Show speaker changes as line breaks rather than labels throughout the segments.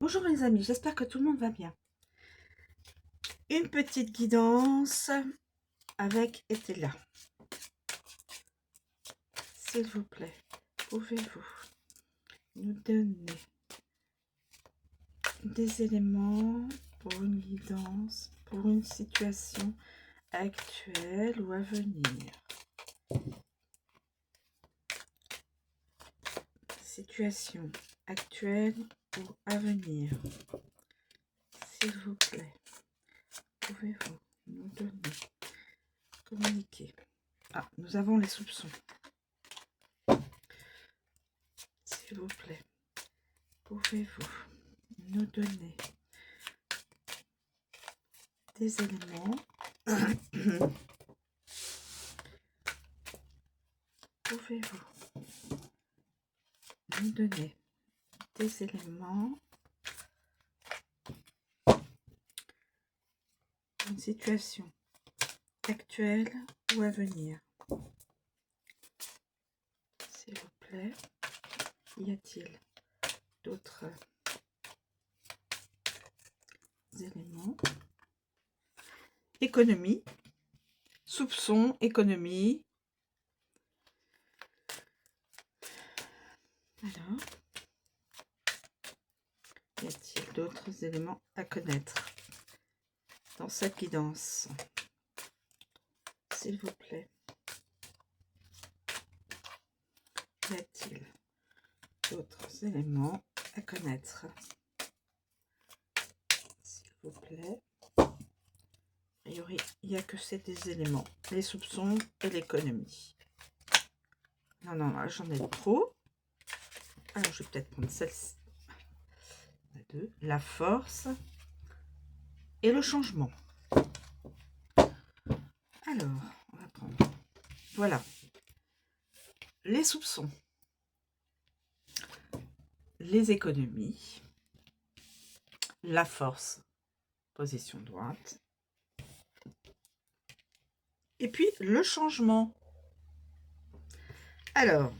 Bonjour les amis, j'espère que tout le monde va bien. Une petite guidance avec Etela. S'il vous plaît, pouvez-vous nous donner des éléments pour une guidance, pour une situation actuelle ou à venir? Situation actuelle ou à venir. S'il vous plaît, pouvez-vous nous donner, communiquer. Ah, nous avons les soupçons. S'il vous plaît, pouvez-vous nous donner des éléments? Pouvez-vous nous donner des éléments? Une situation actuelle ou à venir, s'il vous plaît. Y a-t-il d'autres éléments? Économie, soupçon, économie. Alors, y a-t-il d'autres éléments à connaître dans cette guidance, s'il vous plaît? Y a-t-il d'autres éléments à connaître, s'il vous plaît? A priori, il n'y a que ces deux éléments, les soupçons et l'économie. Non, non, là, j'en ai trop. Alors, je vais peut-être prendre celle-ci. La force et le changement. Alors, on va prendre. Voilà. Les soupçons. Les économies. La force. Position droite. Et puis, le changement. Alors.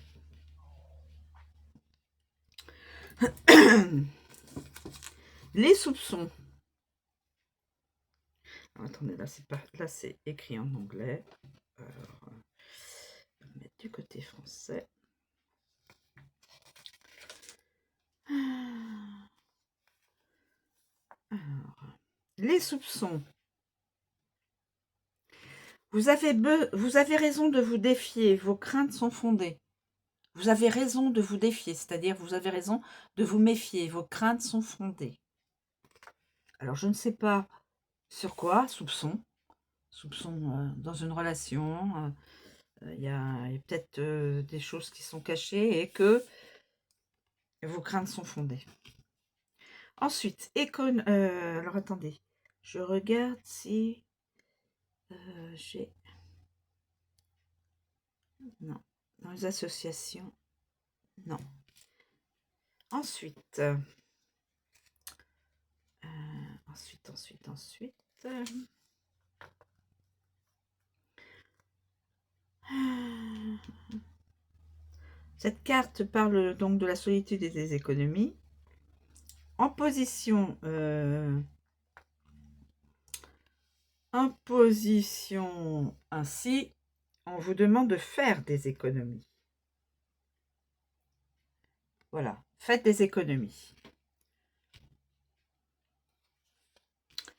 Les soupçons. Alors, attendez, là, c'est pas. Là, c'est écrit en anglais. Alors, on va mettre du côté français. Alors, les soupçons. Vous avez raison de vous défier. Vos craintes sont fondées. Vous avez raison de vous défier, c'est-à-dire vous avez raison de vous méfier. Vos craintes sont fondées. Alors, je ne sais pas sur quoi, soupçon. Soupçon dans une relation. Il y a peut-être des choses qui sont cachées et que vos craintes sont fondées. Ensuite, alors, attendez. Je regarde si j'ai... Non. Dans les associations, non. Ensuite... ensuite. Cette carte parle donc de la solitude et des économies. En position ainsi, on vous demande de faire des économies. Voilà, faites des économies.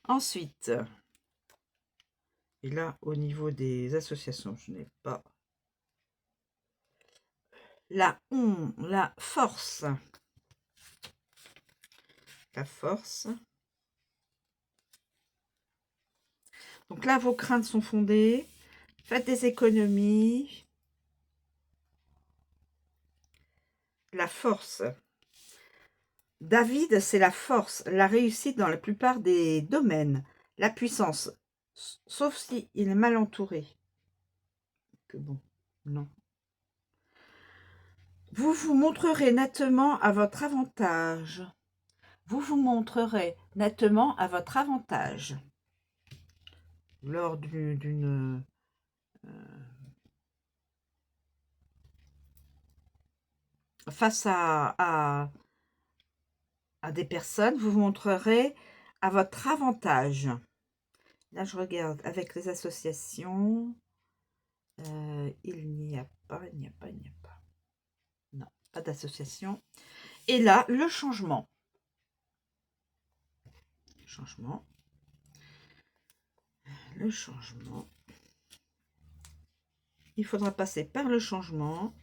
Ensuite, et là, au niveau des associations, je n'ai pas la force. La force. Donc là, vos craintes sont fondées. Faites des économies. La force. David, c'est la force, la réussite dans la plupart des domaines. La puissance, sauf si il est mal entouré. Que bon, non. Vous vous montrerez nettement à votre avantage. Vous vous montrerez nettement à votre avantage. Lors d'une... face à à des personnes, vous vous montrerez à votre avantage. Là, je regarde avec les associations. Il n'y a pas. Non, pas d'association. Et là, le changement. Le changement. Il faudra passer par le changement.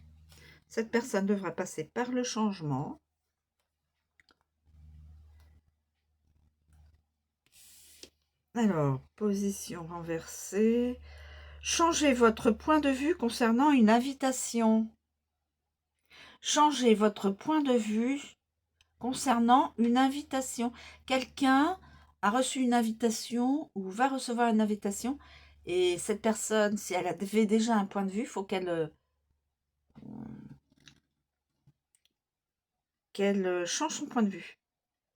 Cette personne devra passer par le changement. Alors, position renversée. Changez votre point de vue concernant une invitation. Changez votre point de vue concernant une invitation. Quelqu'un a reçu une invitation ou va recevoir une invitation. Et cette personne, si elle avait déjà un point de vue, il faut qu'elle change son point de vue.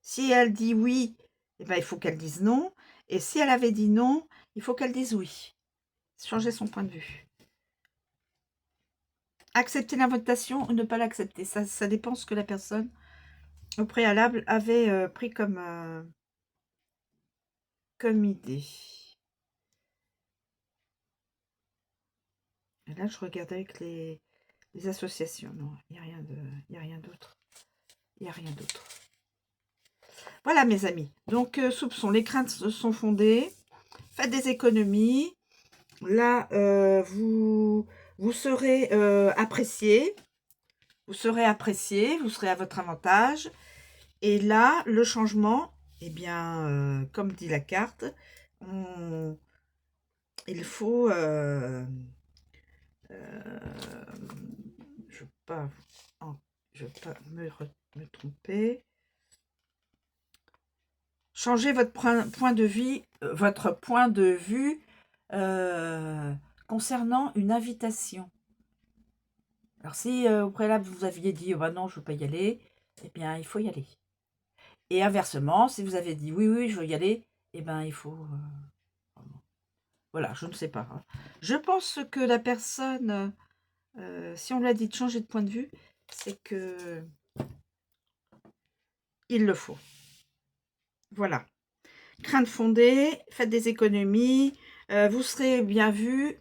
Si elle dit oui, eh ben, il faut qu'elle dise non. Et si elle avait dit non, il faut qu'elle dise oui. Changer son point de vue. Accepter l'invitation ou ne pas l'accepter. Ça dépend ce que la personne, au préalable, avait pris comme idée. Et là, je regarde avec les associations. Non, il n'y a rien d'autre. Il n'y a rien d'autre. Voilà, mes amis. Donc, soupçon, les craintes sont fondées. Faites des économies. Là, vous serez apprécié. Vous serez apprécié. Vous serez à votre avantage. Et là, le changement, eh bien, comme dit la carte, il faut... je ne veux pas me tromper. Changez votre point de vue concernant une invitation. Alors si au préalable vous aviez dit oh, bah non je ne veux pas y aller, eh bien il faut y aller. Et inversement, si vous avez dit oui je veux y aller, eh bien il faut... voilà, je ne sais pas. Hein. Je pense que la personne, si on lui a dit de changer de point de vue, c'est que il le faut. Voilà. Crainte fondée, faites des économies, vous serez bien vu.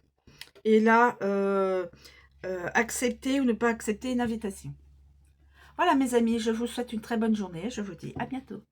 Et là, accepter ou ne pas accepter une invitation. Voilà mes amis, je vous souhaite une très bonne journée. Je vous dis à bientôt.